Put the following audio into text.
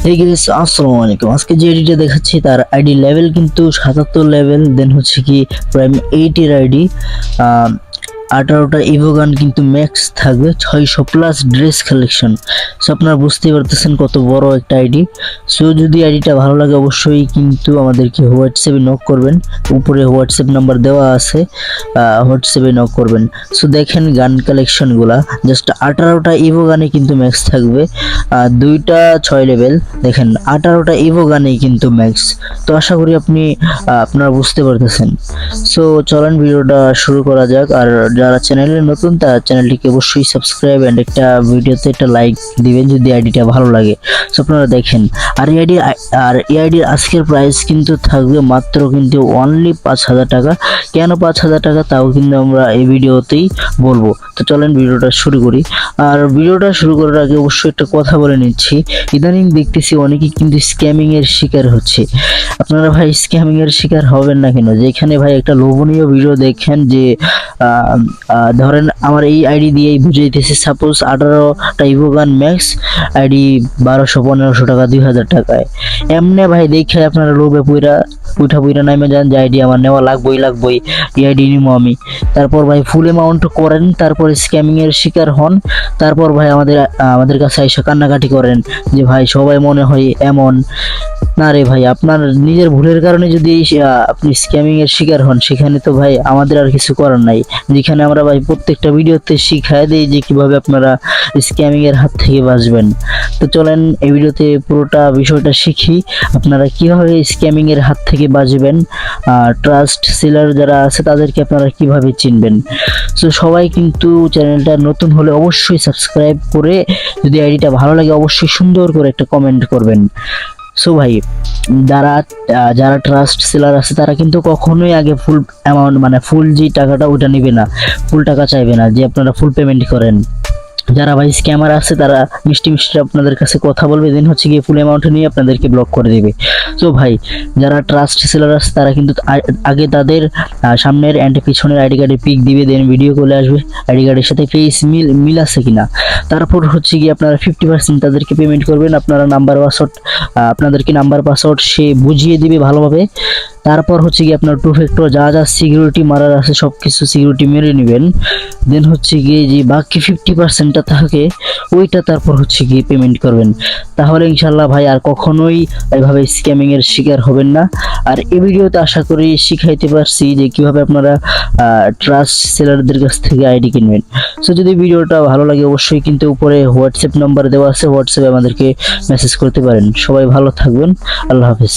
এই গাইস আসসালামু আলাইকুম। আজকে যে আইডিটা দেখাচ্ছি তার আইডি লেভেল কিন্তু 77 লেভেল, দেন হচ্ছে কি প্রাইম 80 এর আইডি। 18টা ইভোগান কিন্তু ম্যাক্স থাকবে, 600 প্লাস ড্রেস কালেকশন। সো আপনারা বুঝতেই পারতেছেন কত বড় একটা আইডি। সো যদি আইডিটা ভালো লাগে অবশ্যই কিন্তু আমাদেরকে হোয়াটসঅ্যাপে নক করবেন, উপরে হোয়াটসঅ্যাপ নাম্বার দেওয়া আছে, হোয়াটসঅ্যাপে নক করবেন। সো দেখেন গান কালেকশনগুলা জাস্ট 18টা ইভোগানে কিন্তু ম্যাক্স থাকবে, দুইটা 6 লেভেল। দেখেন 18টা ইভোগানেই কিন্তু ম্যাক্স। তো আশা করি আপনারা বুঝতে পারতেছেন। সো চলেন ভিডিওটা শুরু করা যাক। আর যারা চ্যানেলে নতুন তারা চ্যানেলটিকে অবশ্যই সাবস্ক্রাইব এন্ড একটা ভিডিওতে একটা লাইক দিবেন যদি আইডিটা ভালো লাগে। সো আপনারা দেখেন আর এই আইডির আজকের প্রাইস কিন্তু থাকবে মাত্র কিন্তু অনলি 5000 টাকা। কেন 5000 টাকা তাও কিন্তু আমরা এই ভিডিওতেই বলবো। তো চলেন ভিডিওটা শুরু করি। আর ভিডিওটা শুরু করার আগে অবশ্যই একটা কথা বলে নিচ্ছি, ইদানিং দেখতেছি অনেকেই কিন্তু স্ক্যামিং এর শিকার হচ্ছে। আপনারা ভাই স্ক্যামিং এর শিকার হবেন না কেন? যেখানে ভাই একটা লোভনীয় ভিডিও দেখেন যে ধরেন আমার এই আইডি দিয়েই বুঝাইতেছে, সাপোজ 18টা ইভোগান ম্যাক্স আইডি 1200-1500 টাকা, 2000 টাকায়। এমনি ভাই দেখে আপনারা লোভে পুইরা নামে যান যে আইডি আমার নেওয়া লাগবই, এই আইডি নিবো আমি। তারপর ভাই ফুল অ্যামাউন্ট করেন, তারপর স্ক্যামিং এর শিকার হন। তারপর ভাই আমাদের কাছে এসে কান্নাকাটি করেন যে ভাই সবাই মনে হয় এমন। না রে ভাই, আপনার নিজের ভুলের কারণে যদি আপনি স্ক্যামিং এর শিকার হন, সেখানে তো ভাই আমাদের আর কিছু করার নাই। যেখানে আমরা ভাই প্রত্যেকটা ভিডিওতে শিখাই দেই যে কিভাবে আপনারা স্ক্যামিং এর হাত থেকে বাঁচবেন। তো চলেন এই ভিডিওতে পুরোটা বিষয়টা শিখি, আপনারা কিভাবে স্ক্যামিং এর হাত থেকে বাঁচবেন। ট্রাস্ট সেলার যারা আছে তাদেরকে আপনারা কিভাবে চিনবেন। সো সবাই কিন্তু চ্যানেলটা নতুন হলে অবশ্যই সাবস্ক্রাইব করে, যদি আইডিটা ভালো লাগে অবশ্যই সুন্দর করে একটা কমেন্ট করবেন। সো ভাই যারা ট্রাস্ট সেলার আছে তারা কিন্তু কখনোই আগে ফুল অ্যামাউন্ট মানে ফুল যে টাকাটা ওটা নেবে না, ফুল টাকা চাইবে না যে আপনারা ফুল পেমেন্ট করেন। যারা ভাই স্ক্যামার আছে তারা মিষ্টি আপনাদের কাছে কথা বলবে, দেন হচ্ছে গিয়ে ফুল অ্যামাউন্ট নিয়ে আপনাদেরকে ব্লক করে দেবে। সো ভাই যারা ট্রাস্ট সেলার আছে তারা কিন্তু আগে তাদের সামনের অ্যান্ড পিছনের আইডি কার্ডে পিক দিবে, দেন ভিডিও কলে আসবে আইডি কার্ডের সাথে ফেস মিল আছে কিনা। তারপর হচ্ছে গিয়ে আপনারা 50% তাদেরকে পেমেন্ট করবেন। আপনাদেরকে নাম্বার পাসওয়ার্ড সে বুঝিয়ে দিবে ভালোভাবে। তারপর হচ্ছে গিয়ে আপনার 2 ফ্যাক্টর যা সিকিউরিটি মারার আছে সব কিছু সিকিউরিটি মেরে নেবেন। দেন হচ্ছে গিয়ে যে বাকি 50%টা থাকে ওইটা তারপর হচ্ছে গিয়ে পেমেন্ট করবেন। তাহলে ইনশাল্লাহ ভাই আর কখনোই এইভাবে স্ক্যামিং এর শিকার হবেন না। আর এই ভিডিওতে আশা করি শিখাইতে পারছি যে কিভাবে আপনারা ট্রাস্ট সেলারদের কাছ থেকে আইডি কিনবেন। সো যদি ভিডিওটা ভালো লাগে অবশ্যই কিন্তু উপরে হোয়াটসঅ্যাপ নাম্বার দেওয়া আছে, হোয়াটসঅ্যাপে আমাদেরকে মেসেজ করতে পারেন। সবাই ভালো থাকবেন, আল্লাহ হাফেজ।